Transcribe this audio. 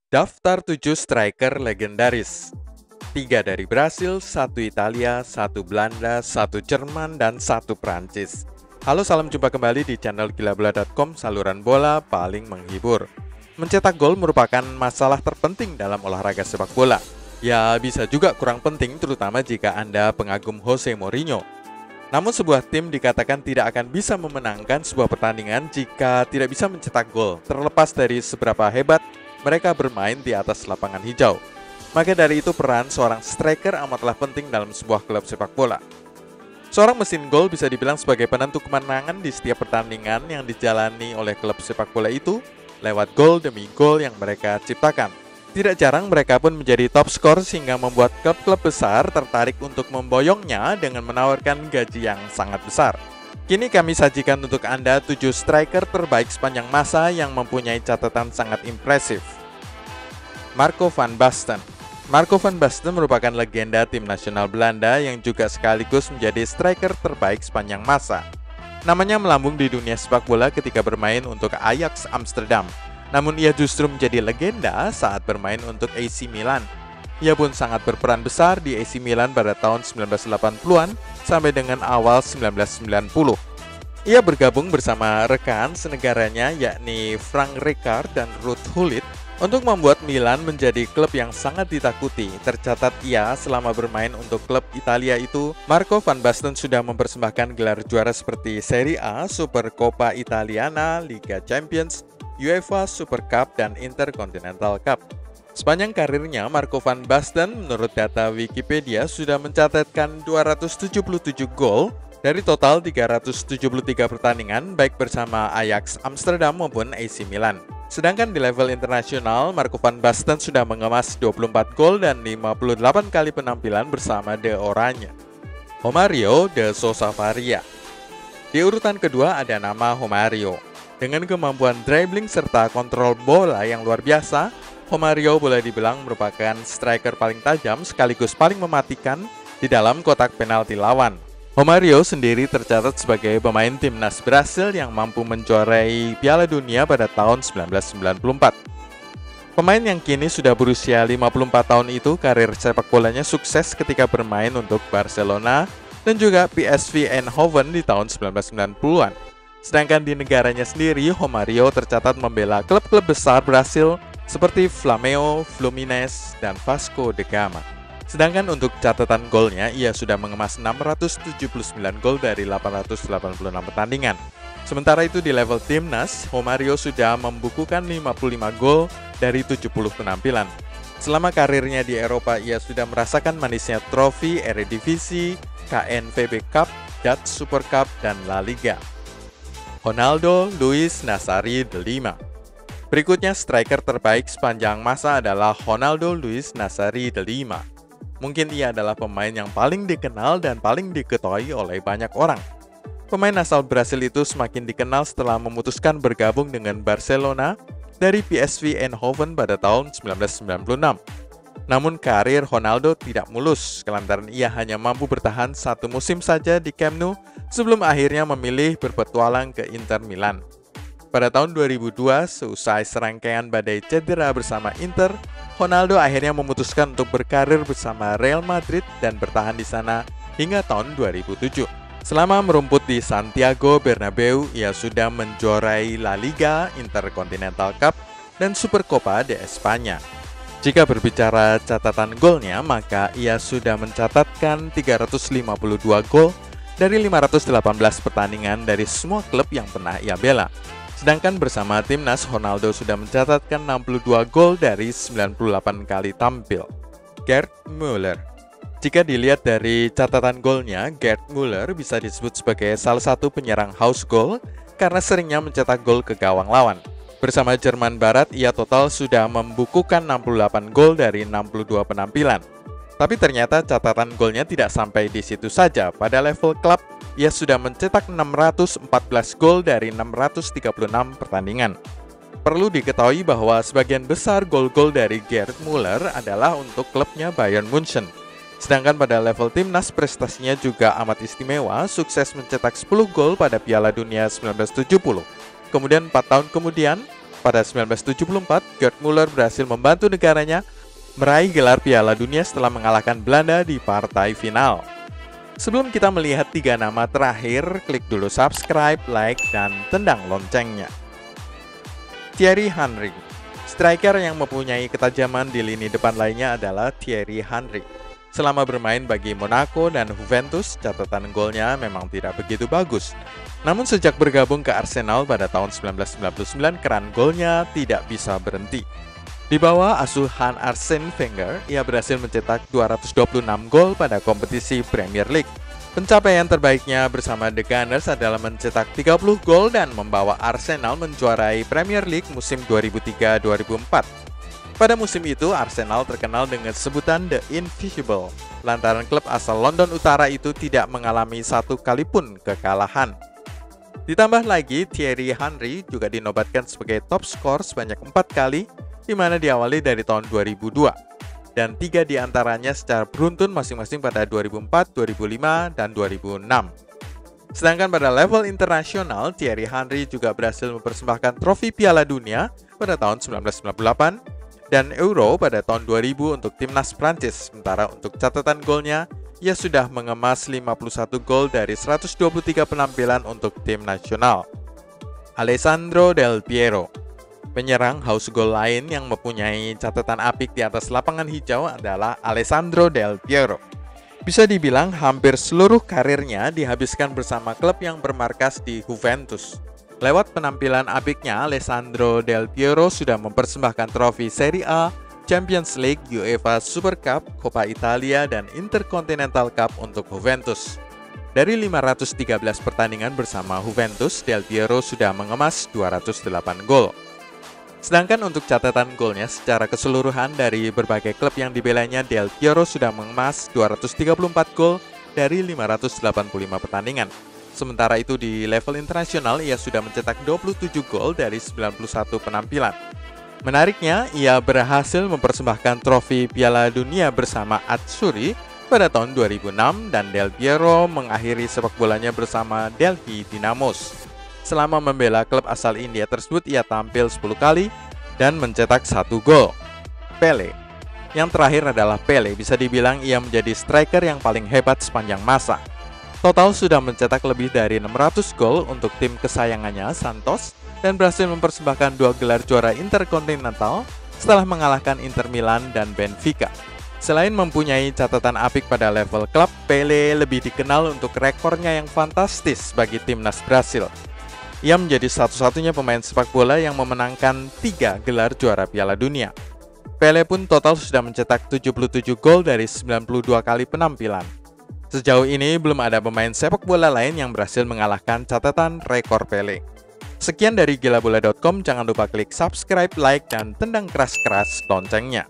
Daftar 7 striker legendaris. 3 dari Brasil, 1 Italia, 1 Belanda, 1 Jerman, dan 1 Prancis. Halo, salam jumpa kembali di channel gilabola.com, saluran bola paling menghibur. Mencetak gol merupakan masalah terpenting dalam olahraga sepak bola. Ya, bisa juga kurang penting terutama jika Anda pengagum Jose Mourinho. Namun sebuah tim dikatakan tidak akan bisa memenangkan sebuah pertandingan jika tidak bisa mencetak gol, terlepas dari seberapa hebat mereka bermain di atas lapangan hijau. Maka dari itu peran seorang striker amatlah penting dalam sebuah klub sepak bola. Seorang mesin gol bisa dibilang sebagai penentu kemenangan di setiap pertandingan yang dijalani oleh klub sepak bola itu lewat gol demi gol yang mereka ciptakan. Tidak jarang mereka pun menjadi top skor sehingga membuat klub-klub besar tertarik untuk memboyongnya dengan menawarkan gaji yang sangat besar. Kini kami sajikan untuk Anda 7 striker terbaik sepanjang masa yang mempunyai catatan sangat impresif. Marco van Basten. Marco van Basten merupakan legenda tim nasional Belanda yang juga sekaligus menjadi striker terbaik sepanjang masa. Namanya melambung di dunia sepak bola ketika bermain untuk Ajax Amsterdam. Namun ia justru menjadi legenda saat bermain untuk AC Milan. Ia pun sangat berperan besar di AC Milan pada tahun 1980-an sampai dengan awal 1990. Ia bergabung bersama rekan senegaranya yakni Frank Rijkaard dan Ruud Gullit untuk membuat Milan menjadi klub yang sangat ditakuti. Tercatat ia selama bermain untuk klub Italia itu, Marco van Basten sudah mempersembahkan gelar juara seperti Serie A, Supercoppa Italiana, Liga Champions, UEFA Super Cup, dan Intercontinental Cup. Sepanjang karirnya, Marco van Basten menurut data Wikipedia sudah mencatatkan 277 gol dari total 373 pertandingan baik bersama Ajax Amsterdam maupun AC Milan. Sedangkan di level internasional, Marco van Basten sudah mengemas 24 gol dan 58 kali penampilan bersama The Oranje. Romario de Sousa Faria. Di urutan kedua ada nama Romario. Dengan kemampuan dribbling serta kontrol bola yang luar biasa, Romario boleh dibilang merupakan striker paling tajam sekaligus paling mematikan di dalam kotak penalti lawan. Romario sendiri tercatat sebagai pemain timnas Brasil yang mampu menjuarai Piala Dunia pada tahun 1994. Pemain yang kini sudah berusia 54 tahun itu karir sepak bolanya sukses ketika bermain untuk Barcelona dan juga PSV Eindhoven di tahun 1990-an. Sedangkan di negaranya sendiri, Romario tercatat membela klub-klub besar Brasil seperti Flamengo, Fluminense, dan Vasco da Gama. Sedangkan untuk catatan golnya, ia sudah mengemas 679 gol dari 886 pertandingan. Sementara itu di level timnas, Romario sudah membukukan 55 gol dari 70 penampilan. Selama karirnya di Eropa, ia sudah merasakan manisnya trofi Eredivisie, KNVB Cup, Dutch Super Cup, dan La Liga. Ronaldo Luis Nazario de Lima. Berikutnya striker terbaik sepanjang masa adalah Ronaldo Luis Nazario de Lima. Mungkin ia adalah pemain yang paling dikenal dan paling diketahui oleh banyak orang. Pemain asal Brasil itu semakin dikenal setelah memutuskan bergabung dengan Barcelona dari PSV Eindhoven pada tahun 1996. Namun karir Ronaldo tidak mulus, lantaran ia hanya mampu bertahan satu musim saja di Camp Nou sebelum akhirnya memilih berpetualang ke Inter Milan. Pada tahun 2002, seusai serangkaian badai cedera bersama Inter, Ronaldo akhirnya memutuskan untuk berkarir bersama Real Madrid dan bertahan di sana hingga tahun 2007. Selama merumput di Santiago Bernabeu, ia sudah menjuarai La Liga, Intercontinental Cup, dan Supercopa de España. Jika berbicara catatan golnya, maka ia sudah mencatatkan 352 gol dari 518 pertandingan dari semua klub yang pernah ia bela. Sedangkan bersama timnas, Ronaldo sudah mencatatkan 62 gol dari 98 kali tampil. Gerd Müller. Jika dilihat dari catatan golnya, Gerd Müller bisa disebut sebagai salah satu penyerang house goal karena seringnya mencetak gol ke gawang lawan. Bersama Jerman Barat, ia total sudah membukukan 68 gol dari 62 penampilan. Tapi ternyata catatan golnya tidak sampai di situ saja. Pada level klub, ia sudah mencetak 614 gol dari 636 pertandingan. Perlu diketahui bahwa sebagian besar gol-gol dari Gerd Müller adalah untuk klubnya Bayern München. Sedangkan pada level timnas prestasinya juga amat istimewa, sukses mencetak 10 gol pada Piala Dunia 1970. Kemudian 4 tahun kemudian, pada 1974, Gerd Müller berhasil membantu negaranya meraih gelar Piala Dunia setelah mengalahkan Belanda di partai final. Sebelum kita melihat 3 nama terakhir, klik dulu subscribe, like, dan tendang loncengnya. Thierry Henry. Striker yang mempunyai ketajaman di lini depan lainnya adalah Thierry Henry. Selama bermain bagi Monaco dan Juventus, catatan golnya memang tidak begitu bagus. Namun sejak bergabung ke Arsenal pada tahun 1999, keran golnya tidak bisa berhenti. Di bawah asuhan Arsene Wenger, ia berhasil mencetak 226 gol pada kompetisi Premier League. Pencapaian terbaiknya bersama The Gunners adalah mencetak 30 gol dan membawa Arsenal menjuarai Premier League musim 2003-2004. Pada musim itu, Arsenal terkenal dengan sebutan The Invisible, lantaran klub asal London Utara itu tidak mengalami satu kali pun kekalahan. Ditambah lagi, Thierry Henry juga dinobatkan sebagai top skor sebanyak 4 kali, di mana diawali dari tahun 2002, dan 3 diantaranya secara beruntun masing-masing pada 2004, 2005, dan 2006. Sedangkan pada level internasional, Thierry Henry juga berhasil mempersembahkan trofi Piala Dunia pada tahun 1998 dan Euro pada tahun 2000 untuk timnas Prancis. Sementara untuk catatan golnya, ia sudah mengemas 51 gol dari 123 penampilan untuk tim nasional. Alessandro Del Piero. Penyerang haus gol lain yang mempunyai catatan apik di atas lapangan hijau adalah Alessandro Del Piero. Bisa dibilang hampir seluruh karirnya dihabiskan bersama klub yang bermarkas di Juventus. Lewat penampilan apiknya, Alessandro Del Piero sudah mempersembahkan trofi Serie A, Champions League, UEFA Super Cup, Coppa Italia, dan Intercontinental Cup untuk Juventus. Dari 513 pertandingan bersama Juventus, Del Piero sudah mengemas 208 gol. Sedangkan untuk catatan golnya secara keseluruhan dari berbagai klub yang dibelanya, Del Piero sudah mengemas 234 gol dari 585 pertandingan. Sementara itu di level internasional, ia sudah mencetak 27 gol dari 91 penampilan. Menariknya, ia berhasil mempersembahkan trofi Piala Dunia bersama Azzurri pada tahun 2006 dan Del Piero mengakhiri sepak bolanya bersama Delhi Dynamos. Selama membela klub asal India tersebut, ia tampil 10 kali dan mencetak 1 gol. Pele. Yang terakhir adalah Pele, bisa dibilang ia menjadi striker yang paling hebat sepanjang masa. Total sudah mencetak lebih dari 600 gol untuk tim kesayangannya, Santos, dan berhasil mempersembahkan 2 gelar juara Intercontinental setelah mengalahkan Inter Milan dan Benfica. Selain mempunyai catatan apik pada level klub, Pele lebih dikenal untuk rekornya yang fantastis bagi timnas Brasil. Ia menjadi satu-satunya pemain sepak bola yang memenangkan 3 gelar juara Piala Dunia. Pele pun total sudah mencetak 77 gol dari 92 kali penampilan. Sejauh ini belum ada pemain sepak bola lain yang berhasil mengalahkan catatan rekor Pele. Sekian dari gilabola.com, jangan lupa klik subscribe, like, dan tendang keras-keras loncengnya.